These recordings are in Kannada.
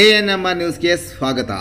ANMR ನ್ಯೂಸ್ಗೆ ಸ್ವಾಗತ.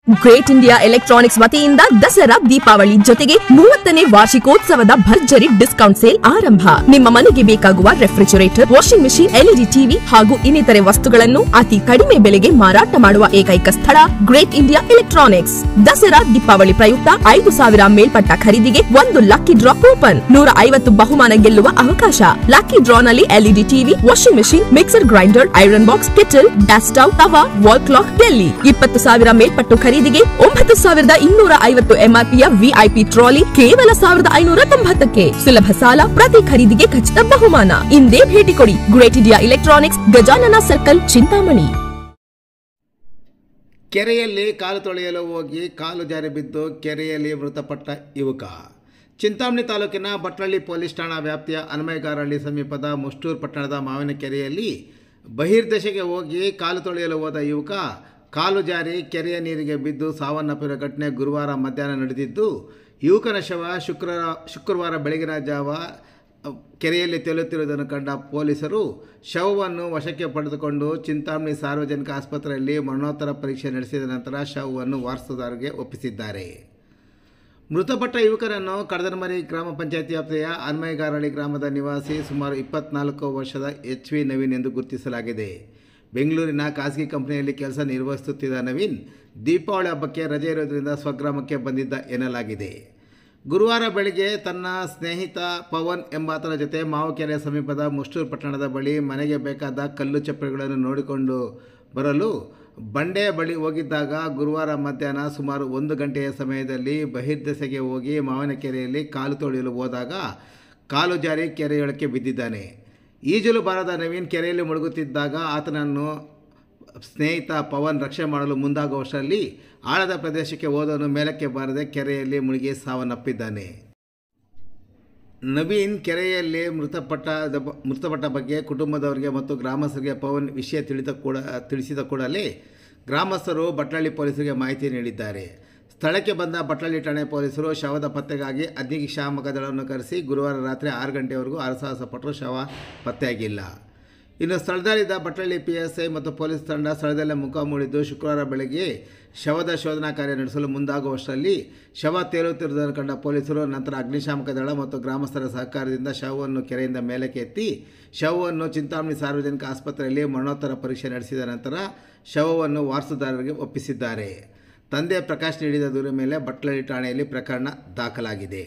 ಗ್ರೇಟ್ ಇಂಡಿಯಾ ಎಲೆಕ್ಟ್ರಾನಿಕ್ಸ್ ವತಿಯಿಂದ ದಸರಾ ದೀಪಾವಳಿ ಜೊತೆಗೆ 30ನೇ ವಾರ್ಷಿಕೋತ್ಸವದ ಭರ್ಜರಿ ಡಿಸ್ಕೌಂಟ್ ಸೇಲ್ ಆರಂಭ. ನಿಮ್ಮ ಮನೆಗೆ ಬೇಕಾಗುವ refrigerator, washing machine, LED TV ಹಾಗೂ ಇನ್ನಿತರೆ ವಸ್ತುಗಳನ್ನು ಅತಿ ಕಡಿಮೆ ಬೆಲೆಗೆ ಮಾರಾಟ ಮಾಡುವ ಏಕೈಕ ಸ್ಥಳ great India electronics. Dasara Deepavali ಪ್ರಯುಕ್ತ 5,000 ಮೇಲ್ಪಟ್ಟ ಖರೀದಿಗೆ 1 ಲಕ್ಕಿ ಡ್ರಾ ಕೂಪನ್, 150 ಬಹುಮಾನ ಗೆಲ್ಲುವ ಅವಕಾಶ. ಲಕ್ಕಿ ಡ್ರಾನಲ್ಲಿ LED TV, washing machine, mixer grinder, iron box, kettle, gas stove, tawa, wall clock ಡೆಲ್ಲಿ. 20,000 ಮೇಲ್ಪಟ್ಟು ಖರೀದಿಗೆ 9,250 MRPಯ VIP ಟ್ರಾಲಿ ಕೇವಲ 1,590ಕ್ಕೆ. ಸುಲಭ ಸಾಲ, ಪ್ರತಿ ಖರೀದಿಗೆ ಖಚಿತ ಬಹುಮಾನ. ಇಂದೇ ಭೇಟಿ ಕೊಡಿ great India electronics, Gajanana circle, Chintamani. ಕೆರೆಯಲ್ಲಿ ಕಾಲು ತೊಳೆಯಲು ಹೋಗಿ ಕಾಲು ಜಾರಿ ಬಿದ್ದು ಕೆರೆಯಲ್ಲಿ ಮೃತಪಟ್ಟ ಯುವಕ. ಚಿಂತಾಮಣಿ ತಾಲೂಕಿನ ಭಟ್ರಳ್ಳಿ ಪೊಲೀಸ್ ಠಾಣಾ ವ್ಯಾಪ್ತಿಯ ಅನ್ಮಯಗಾರಹಳ್ಳಿ ಸಮೀಪದ ಮುಷ್ಟೂರು ಪಟ್ಟಣದ ಮಾವಿನ ಕೆರೆಯಲ್ಲಿ ಬಹಿರ್ದೆಸೆಗೆ ಹೋಗಿ ಕಾಲು ತೊಳೆಯಲು ಹೋದ ಯುವಕ ಕಾಲು ಜಾರಿ ಕೆರೆಯ ನೀರಿಗೆ ಬಿದ್ದು ಸಾವನ್ನಪ್ಪಿರುವ ಘಟನೆ ಗುರುವಾರ ಮಧ್ಯಾಹ್ನ ನಡೆದಿದ್ದು, ಯುವಕನ ಶವ ಶುಕ್ರವಾರ ಬೆಳಗಿನ ಜಾವ ಕೆರೆಯಲ್ಲಿ ತೇಲುತ್ತಿರುವುದನ್ನು ಕಂಡ ಪೊಲೀಸರು ಶವವನ್ನು ವಶಕ್ಕೆ ಪಡೆದುಕೊಂಡು ಚಿಂತಾಮಣಿ ಸಾರ್ವಜನಿಕ ಆಸ್ಪತ್ರೆಯಲ್ಲಿ ಮರಣೋತ್ತರ ಪರೀಕ್ಷೆ ನಡೆಸಿದ ನಂತರ ಶವವನ್ನು ವಾರಸುದಾರರಿಗೆ ಒಪ್ಪಿಸಿದ್ದಾರೆ. ಮೃತಪಟ್ಟ ಯುವಕರನ್ನು ಕಡದನಮರಿ ಗ್ರಾಮ ಪಂಚಾಯತಿ ವ್ಯಾಪ್ತಿಯ ಅನ್ಮಯಗಾರಹಳ್ಳಿ ಗ್ರಾಮದ ನಿವಾಸಿ ಸುಮಾರು 24 ವರ್ಷದ HV ನವೀನ್ ಎಂದು ಗುರುತಿಸಲಾಗಿದೆ. ಬೆಂಗಳೂರಿನ ಖಾಸಗಿ ಕಂಪನಿಯಲ್ಲಿ ಕೆಲಸ ನಿರ್ವಹಿಸುತ್ತಿದ್ದ ನವೀನ್ ದೀಪಾವಳಿ ಹಬ್ಬಕ್ಕೆ ರಜೆ ಇರೋದರಿಂದ ಸ್ವಗ್ರಾಮಕ್ಕೆ ಬಂದಿದ್ದ ಎನ್ನಲಾಗಿದೆ. ಗುರುವಾರ ಬೆಳಗ್ಗೆ ತನ್ನ ಸ್ನೇಹಿತ ಪವನ್ ಎಂಬಾತನ ಜೊತೆ ಮಾವುಕೆರೆ ಸಮೀಪದ ಮುಷ್ಟೂರು ಪಟ್ಟಣದ ಬಳಿ ಮನೆಗೆ ಬೇಕಾದ ಕಲ್ಲು ಚಪ್ಪಲಿಗಳನ್ನು ನೋಡಿಕೊಂಡು ಬರಲು ಬಂಡೆ ಬಳಿ ಹೋಗಿದ್ದಾಗ ಗುರುವಾರ ಮಧ್ಯಾಹ್ನ ಸುಮಾರು 1 ಗಂಟೆಯ ಸಮಯದಲ್ಲಿ ಬಹಿರ್ದೆಸೆಗೆ ಹೋಗಿ ಮಾವಿನ ಕೆರೆಯಲ್ಲಿ ಕಾಲು ತೊಳೆಯಲು ಹೋದಾಗ ಕಾಲು ಜಾರಿ ಕೆರೆಯೊಳಕ್ಕೆ ಬಿದ್ದಿದ್ದಾನೆ. ಈಜಲು ಬಾರದ ನವೀನ್ ಕೆರೆಯಲ್ಲಿ ಮುಳುಗುತ್ತಿದ್ದಾಗ ಆತನನ್ನು ಸ್ನೇಹಿತ ಪವನ್ ರಕ್ಷಣೆ ಮಾಡಲು ಮುಂದಾಗುವಷ್ಟರಲ್ಲಿ ಆಳದ ಪ್ರದೇಶಕ್ಕೆ ಹೋದವನು ಮೇಲಕ್ಕೆ ಬಾರದೆ ಕೆರೆಯಲ್ಲಿ ಮುಳುಗಿ ಸಾವನ್ನಪ್ಪಿದ್ದಾನೆ. ನವೀನ್ ಕೆರೆಯಲ್ಲಿ ಮೃತಪಟ್ಟ ಬಗ್ಗೆ ಕುಟುಂಬದವರಿಗೆ ಮತ್ತು ಗ್ರಾಮಸ್ಥರಿಗೆ ಪವನ್ ವಿಷಯ ತಿಳಿಸಿದ ಕೂಡಲೇ ಗ್ರಾಮಸ್ಥರು ಭಟ್ರಳ್ಳಿ ಪೊಲೀಸರಿಗೆ ಮಾಹಿತಿ ನೀಡಿದ್ದಾರೆ. ಸ್ಥಳಕ್ಕೆ ಬಂದ ಭಟ್ರಳ್ಳಿ ಠಾಣೆ ಪೊಲೀಸರು ಶವದ ಪತ್ತೆಗಾಗಿ ಅಗ್ನಿಶಾಮಕ ದಳವನ್ನು ಕರೆಸಿ ಗುರುವಾರ ರಾತ್ರಿ 6 ಗಂಟೆವರೆಗೂ ಹರಸಾಹಸ ಪಟ್ಟರು. ಶವ ಪತ್ತೆಯಾಗಿಲ್ಲ. ಇನ್ನು ಸ್ಥಳದಲ್ಲಿದ್ದ ಭಟ್ರಳ್ಳಿ PSI ಮತ್ತು ಪೊಲೀಸ್ ತಂಡ ಸ್ಥಳದಲ್ಲೇ ಮುಖ ಮೂಡಿದ್ದು ಶುಕ್ರವಾರ ಬೆಳಗ್ಗೆ ಶವದ ಶೋಧನಾ ಕಾರ್ಯ ನಡೆಸಲು ಮುಂದಾಗುವಷ್ಟರಲ್ಲಿ ಶವ ತೇಲುತ್ತಿರುವುದನ್ನು ಕಂಡ ಪೊಲೀಸರು ನಂತರ ಅಗ್ನಿಶಾಮಕ ದಳ ಮತ್ತು ಗ್ರಾಮಸ್ಥರ ಸಹಕಾರದಿಂದ ಶವವನ್ನು ಕೆರೆಯಿಂದ ಮೇಲಕ್ಕೆ ಎತ್ತಿ ಶವವನ್ನು ಚಿಂತಾಮಣಿ ಸಾರ್ವಜನಿಕ ಆಸ್ಪತ್ರೆಯಲ್ಲಿ ಮರಣೋತ್ತರ ಪರೀಕ್ಷೆ ನಡೆಸಿದ ನಂತರ ಶವವನ್ನು ವಾರಸುದಾರರಿಗೆ ಒಪ್ಪಿಸಿದ್ದಾರೆ. ತಂದೆ ಪ್ರಕಾಶ್ ನೀಡಿದ ದೂರಿನ ಮೇಲೆ ಭಟ್ರಳ್ಳಿ ಠಾಣೆಯಲ್ಲಿ ಪ್ರಕರಣ ದಾಖಲಾಗಿದೆ.